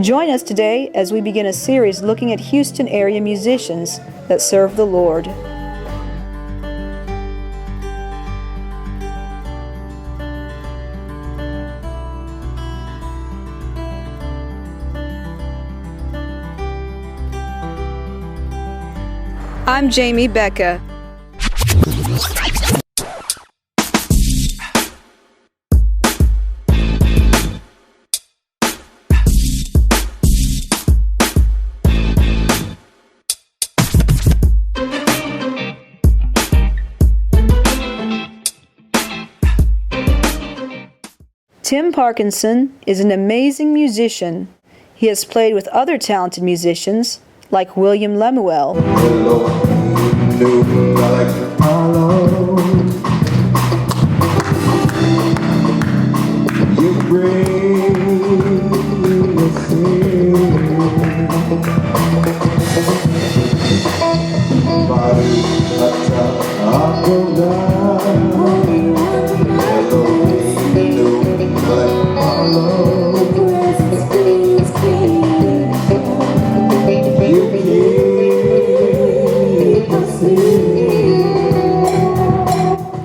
Join us today as we begin a series looking at Houston area musicians that serve the Lord. I'm Jamie Becca. Tim Parkinson is an amazing musician. He has played with other talented musicians like William Lemuel.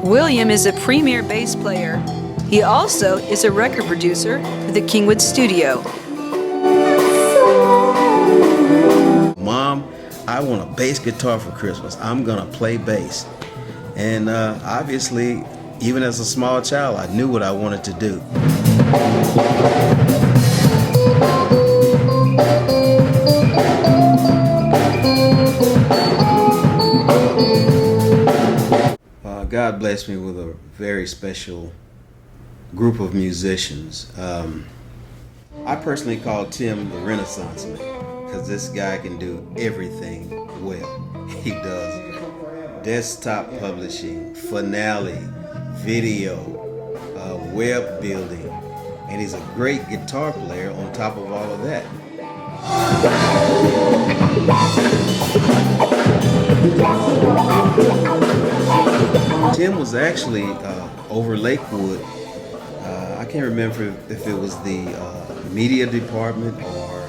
William is a premier bass player. He also is a record producer for the Kingwood Studio. Mom, I want a bass guitar for Christmas. I'm gonna play bass. And obviously, even as a small child, I knew what I wanted to do. God blessed me with a very special group of musicians. I personally call Tim the Renaissance man because this guy can do everything well. He does desktop publishing, finale, video, web building, and he's a great guitar player on top of all of that. Tim was actually over Lakewood. I can't remember if it was the media department or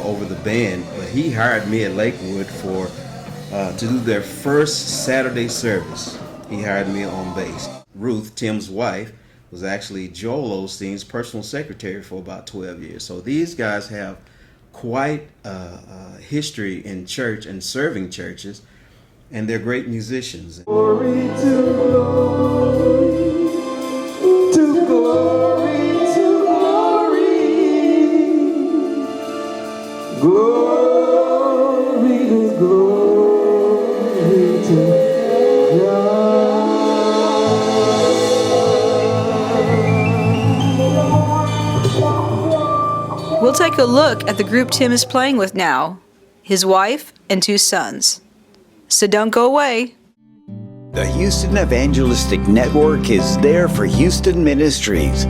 over the band, but he hired me at Lakewood to do their first Saturday service. He hired me on bass. Ruth, Tim's wife, was actually Joel Osteen's personal secretary for about 12 years. So these guys have quite a history in church and serving churches, and they're great musicians. Glory to glory, to glory, to glory, glory to glory to God. We'll take a look at the group Tim is playing with now, his wife and 2 sons. So don't go away. The Houston Evangelistic Network is there for Houston ministries.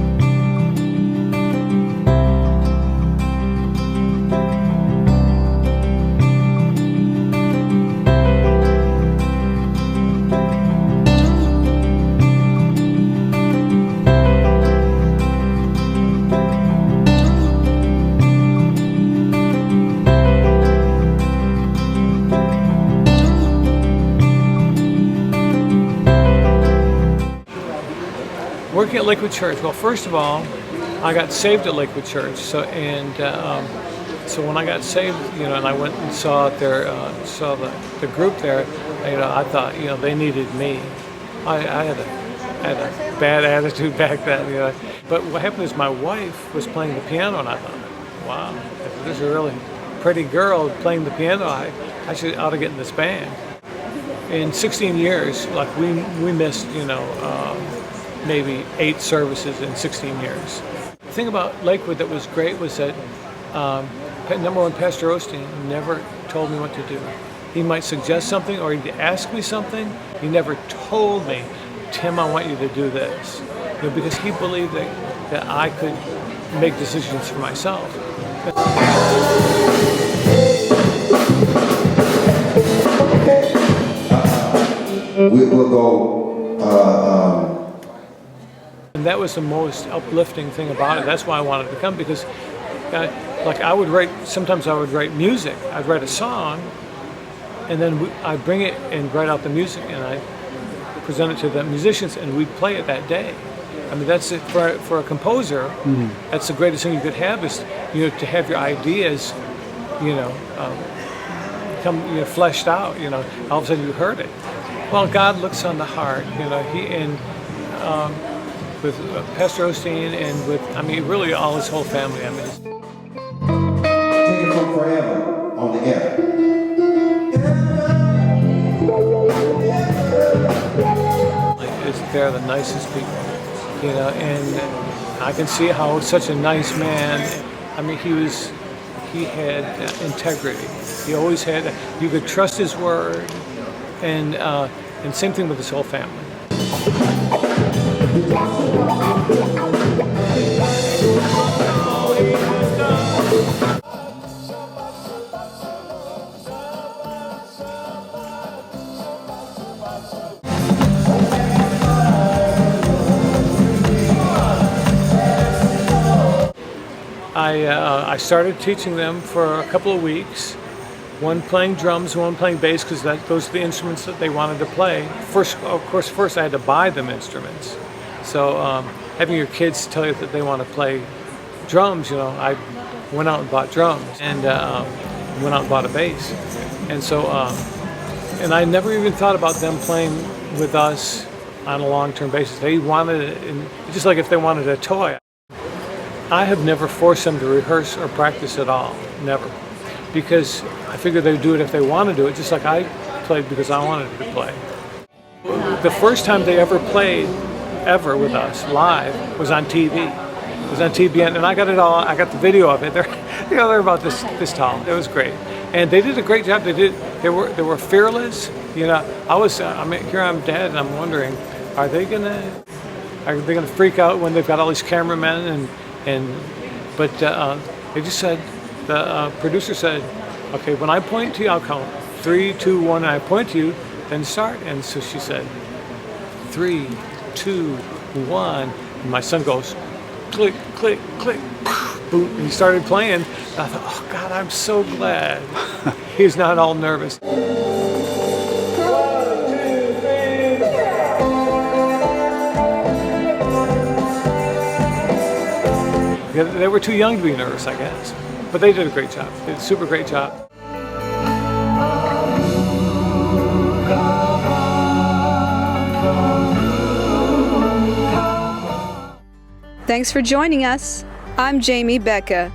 Working at Lakewood Church. Well, first of all, I got saved at Lakewood Church. So when I got saved, and I went and saw the group there, I thought, they needed me. I had a bad attitude back then, But what happened is my wife was playing the piano, and I thought, wow, if there's a really pretty girl playing the piano, I ought to get in this band. In 16 years, we missed, maybe 8 services in 16 years. The thing about Lakewood that was great was that, number one, Pastor Osteen never told me what to do. He might suggest something or he'd ask me something. He never told me, Tim, I want you to do this. Because he believed that I could make decisions for myself. We'll go And that was the most uplifting thing about it. That's why I wanted to come, because like sometimes I would write music. I'd write a song, and then I'd bring it and write out the music, and I present it to the musicians, and we'd play it that day. I mean, that's it for a composer. Mm-hmm. That's the greatest thing you could have, is to have your ideas, come fleshed out. All of a sudden you heard it. Well, God looks on the heart. With Pastor Osteen and really all his whole family. Take it from forever on the air. They're the nicest people, and I can see how such a nice man. He had integrity. He always had. You could trust his word, and same thing with his whole family. I started teaching them for a couple of weeks, one playing drums, one playing bass, because those are the instruments that they wanted to play. First I had to buy them instruments. So having your kids tell you that they want to play drums, I went out and bought drums, and went out and bought a bass. And so, and I never even thought about them playing with us on a long-term basis. They wanted it, just like if they wanted a toy. I have never forced them to rehearse or practice at all, never. Because I figured they'd do it if they want to do it, just like I played because I wanted to play. The first time they ever played, with us live, was on TV. It was on TV, and I got it all. I got the video of it. They're about this tall. It was great, and they did a great job. They were fearless. Here I'm dead, and I'm wondering, are they gonna freak out when they've got all these cameramen but they just said, the producer said, okay, when I point to you, I'll count 3, 2, 1, and I point to you, then start. And so she said, 3, 2, 1, and my son goes, click, click, click, boom, and he started playing. And I thought, oh God, I'm so glad he's not all nervous. They were too young to be nervous, I guess. But they did a great job. They did a super great job. Thanks for joining us. I'm Jamie Becca.